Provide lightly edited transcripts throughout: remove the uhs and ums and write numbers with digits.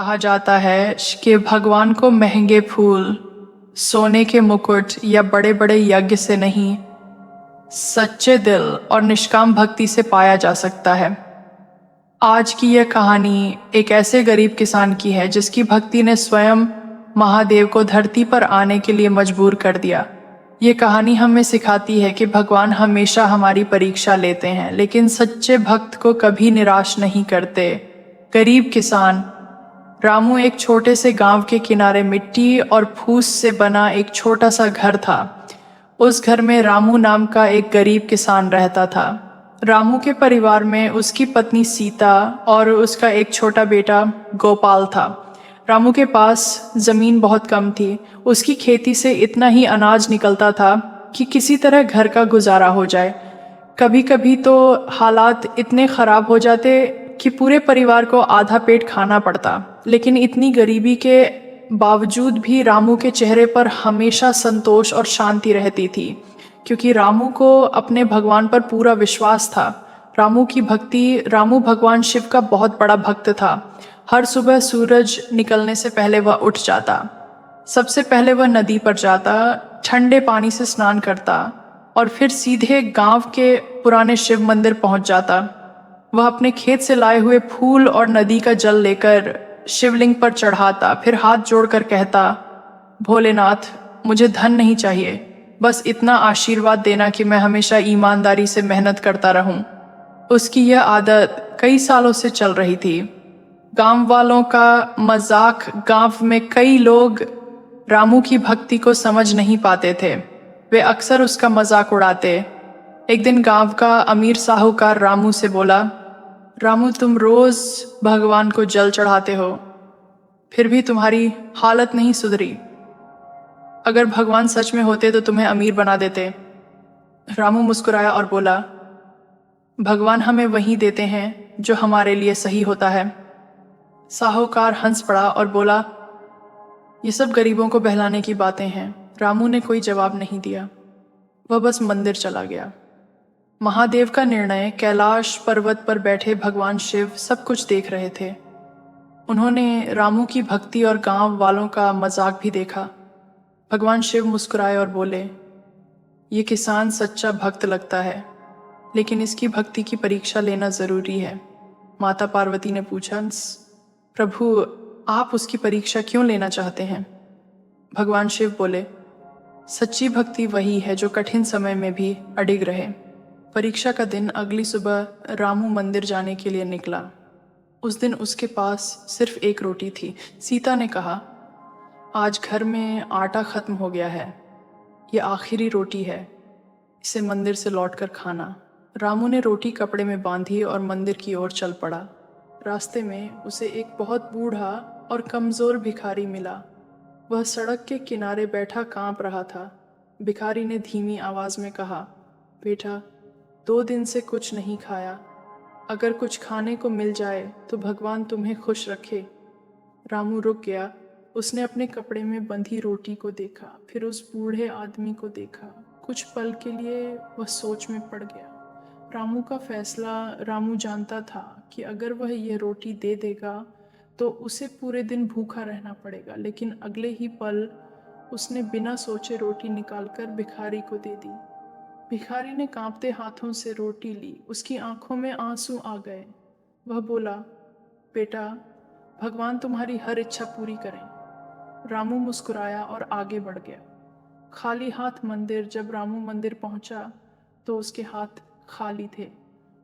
कहा जाता है कि भगवान को महंगे फूल, सोने के मुकुट या बड़े बड़े यज्ञ से नहीं, सच्चे दिल और निष्काम भक्ति से पाया जा सकता है। आज की यह कहानी एक ऐसे गरीब किसान की है जिसकी भक्ति ने स्वयं महादेव को धरती पर आने के लिए मजबूर कर दिया। ये कहानी हमें सिखाती है कि भगवान हमेशा हमारी परीक्षा लेते हैं, लेकिन सच्चे भक्त को कभी निराश नहीं करते। गरीब किसान रामू एक छोटे से गांव के किनारे मिट्टी और फूस से बना एक छोटा सा घर था। उस घर में रामू नाम का एक गरीब किसान रहता था। रामू के परिवार में उसकी पत्नी सीता और उसका एक छोटा बेटा गोपाल था। रामू के पास जमीन बहुत कम थी। उसकी खेती से इतना ही अनाज निकलता था कि किसी तरह घर का गुजारा हो जाए। कभी कभी तो हालात इतने खराब हो जाते कि पूरे परिवार को आधा पेट खाना पड़ता। लेकिन इतनी गरीबी के बावजूद भी रामू के चेहरे पर हमेशा संतोष और शांति रहती थी, क्योंकि रामू को अपने भगवान पर पूरा विश्वास था। रामू भगवान शिव का बहुत बड़ा भक्त था। हर सुबह सूरज निकलने से पहले वह उठ जाता। सबसे पहले वह नदी पर जाता, ठंडे पानी से स्नान करता और फिर सीधे गांव के पुराने शिव मंदिर पहुंच जाता। वह अपने खेत से लाए हुए फूल और नदी का जल लेकर शिवलिंग पर चढ़ाता, फिर हाथ जोड़कर कहता, भोलेनाथ, मुझे धन नहीं चाहिए, बस इतना आशीर्वाद देना कि मैं हमेशा ईमानदारी से मेहनत करता रहूं। उसकी यह आदत कई सालों से चल रही थी। गांव वालों का मजाक, गांव में कई लोग रामू की भक्ति को समझ नहीं पाते थे। वे अक्सर उसका मजाक उड़ाते। एक दिन गांव का अमीर साहूकार रामू से बोला, रामू, तुम रोज भगवान को जल चढ़ाते हो, फिर भी तुम्हारी हालत नहीं सुधरी। अगर भगवान सच में होते तो तुम्हें अमीर बना देते। रामू मुस्कुराया और बोला, भगवान हमें वही देते हैं जो हमारे लिए सही होता है। साहूकार हंस पड़ा और बोला, ये सब गरीबों को बहलाने की बातें हैं। रामू ने कोई जवाब नहीं दिया। वह बस मंदिर चला गया। महादेव का निर्णय, कैलाश पर्वत पर बैठे भगवान शिव सब कुछ देख रहे थे। उन्होंने रामू की भक्ति और गांव वालों का मजाक भी देखा। भगवान शिव मुस्कुराए और बोले, ये किसान सच्चा भक्त लगता है, लेकिन इसकी भक्ति की परीक्षा लेना जरूरी है। माता पार्वती ने पूछा, प्रभु, आप उसकी परीक्षा क्यों लेना चाहते हैं? भगवान शिव बोले, सच्ची भक्ति वही है जो कठिन समय में भी अडिग रहे। परीक्षा का दिन अगली सुबह रामू मंदिर जाने के लिए निकला। उस दिन उसके पास सिर्फ एक रोटी थी। सीता ने कहा, आज घर में आटा खत्म हो गया है, ये आखिरी रोटी है, इसे मंदिर से लौटकर खाना। रामू ने रोटी कपड़े में बांधी और मंदिर की ओर चल पड़ा। रास्ते में उसे एक बहुत बूढ़ा और कमजोर भिखारी मिला। वह सड़क के किनारे बैठा कांप रहा था। भिखारी ने धीमी आवाज में कहा, बेटा, 2 दिन से कुछ नहीं खाया, अगर कुछ खाने को मिल जाए तो भगवान तुम्हें खुश रखे। रामू रुक गया। उसने अपने कपड़े में बंधी रोटी को देखा, फिर उस बूढ़े आदमी को देखा। कुछ पल के लिए वह सोच में पड़ गया। रामू का फैसला, रामू जानता था कि अगर वह यह रोटी दे देगा तो उसे पूरे दिन भूखा रहना पड़ेगा, लेकिन अगले ही पल उसने बिना सोचे रोटी निकालकर भिखारी को दे दी। भिखारी ने कांपते हाथों से रोटी ली। उसकी आंखों में आंसू आ गए। वह बोला, बेटा, भगवान तुम्हारी हर इच्छा पूरी करें। रामू मुस्कुराया और आगे बढ़ गया। खाली हाथ मंदिर। जब रामू मंदिर पहुंचा तो उसके हाथ खाली थे।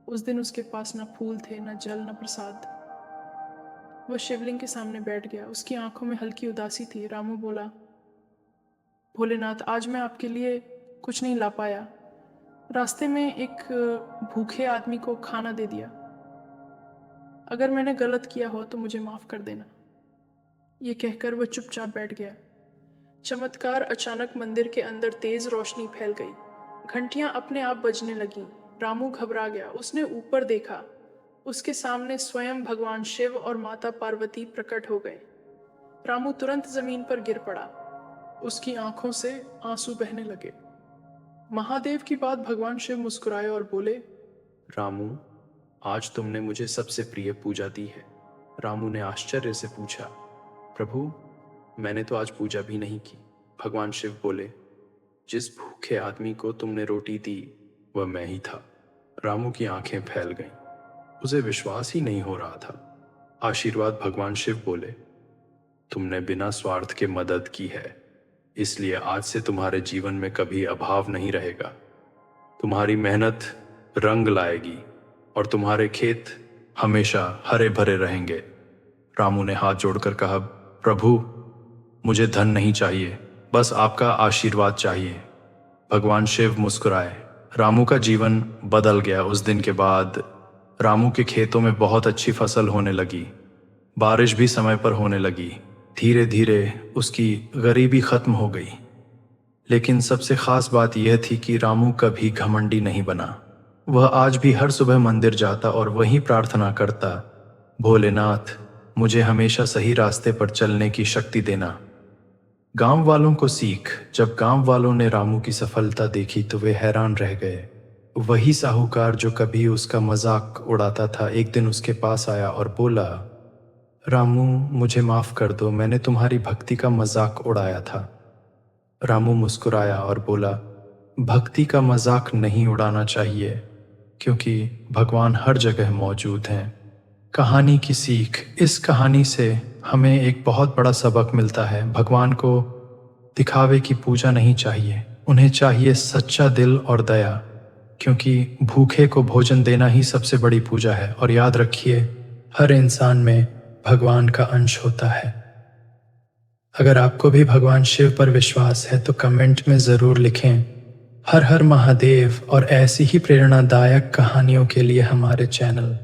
उस दिन उसके पास न फूल थे, न जल, न प्रसाद। वह शिवलिंग के सामने बैठ गया। उसकी आंखों में हल्की उदासी थी। रामू बोला, भोलेनाथ, आज मैं आपके लिए कुछ नहीं ला पाया। रास्ते में एक भूखे आदमी को खाना दे दिया। अगर मैंने गलत किया हो तो मुझे माफ कर देना। ये कहकर वह चुपचाप बैठ गया। चमत्कार, अचानक मंदिर के अंदर तेज रोशनी फैल गई। घंटियां अपने आप बजने लगीं। रामू घबरा गया। उसने ऊपर देखा। उसके सामने स्वयं भगवान शिव और माता पार्वती प्रकट हो गए। रामू तुरंत जमीन पर गिर पड़ा। उसकी आंखों से आंसू बहने लगे। महादेव की बात भगवान शिव मुस्कुराए और बोले, रामू, आज तुमने मुझे सबसे प्रिय पूजा दी है। रामू ने आश्चर्य से पूछा, प्रभु, मैंने तो आज पूजा भी नहीं की। भगवान शिव बोले, जिस भूखे आदमी को तुमने रोटी दी वह मैं ही था। रामू की आंखें फैल गईं। उसे विश्वास ही नहीं हो रहा था। आशीर्वाद भगवान शिव बोले, तुमने बिना स्वार्थ के मदद की है, इसलिए आज से तुम्हारे जीवन में कभी अभाव नहीं रहेगा। तुम्हारी मेहनत रंग लाएगी और तुम्हारे खेत हमेशा हरे भरे रहेंगे। रामू ने हाथ जोड़कर कहा, प्रभु, मुझे धन नहीं चाहिए, बस आपका आशीर्वाद चाहिए। भगवान शिव मुस्कुराए। रामू का जीवन बदल गया। उस दिन के बाद रामू के खेतों में बहुत अच्छी फसल होने लगी। बारिश भी समय पर होने लगी। धीरे धीरे उसकी गरीबी खत्म हो गई। लेकिन सबसे खास बात यह थी कि रामू कभी घमंडी नहीं बना। वह आज भी हर सुबह मंदिर जाता और वहीं प्रार्थना करता, भोलेनाथ, मुझे हमेशा सही रास्ते पर चलने की शक्ति देना। गांव वालों को सीख। जब गांव वालों ने रामू की सफलता देखी तो वे हैरान रह गए। वही साहूकार जो कभी उसका मजाक उड़ाता था, एक दिन उसके पास आया और बोला, रामू, मुझे माफ कर दो, मैंने तुम्हारी भक्ति का मजाक उड़ाया था। रामू मुस्कुराया और बोला, भक्ति का मजाक नहीं उड़ाना चाहिए, क्योंकि भगवान हर जगह मौजूद हैं। कहानी की सीख। इस कहानी से हमें एक बहुत बड़ा सबक मिलता है। भगवान को दिखावे की पूजा नहीं चाहिए, उन्हें चाहिए सच्चा दिल और दया, क्योंकि भूखे को भोजन देना ही सबसे बड़ी पूजा है। और याद रखिए, हर इंसान में भगवान का अंश होता है। अगर आपको भी भगवान शिव पर विश्वास है तो कमेंट में ज़रूर लिखें। हर हर महादेव। और ऐसी ही प्रेरणादायक कहानियों के लिए हमारे चैनल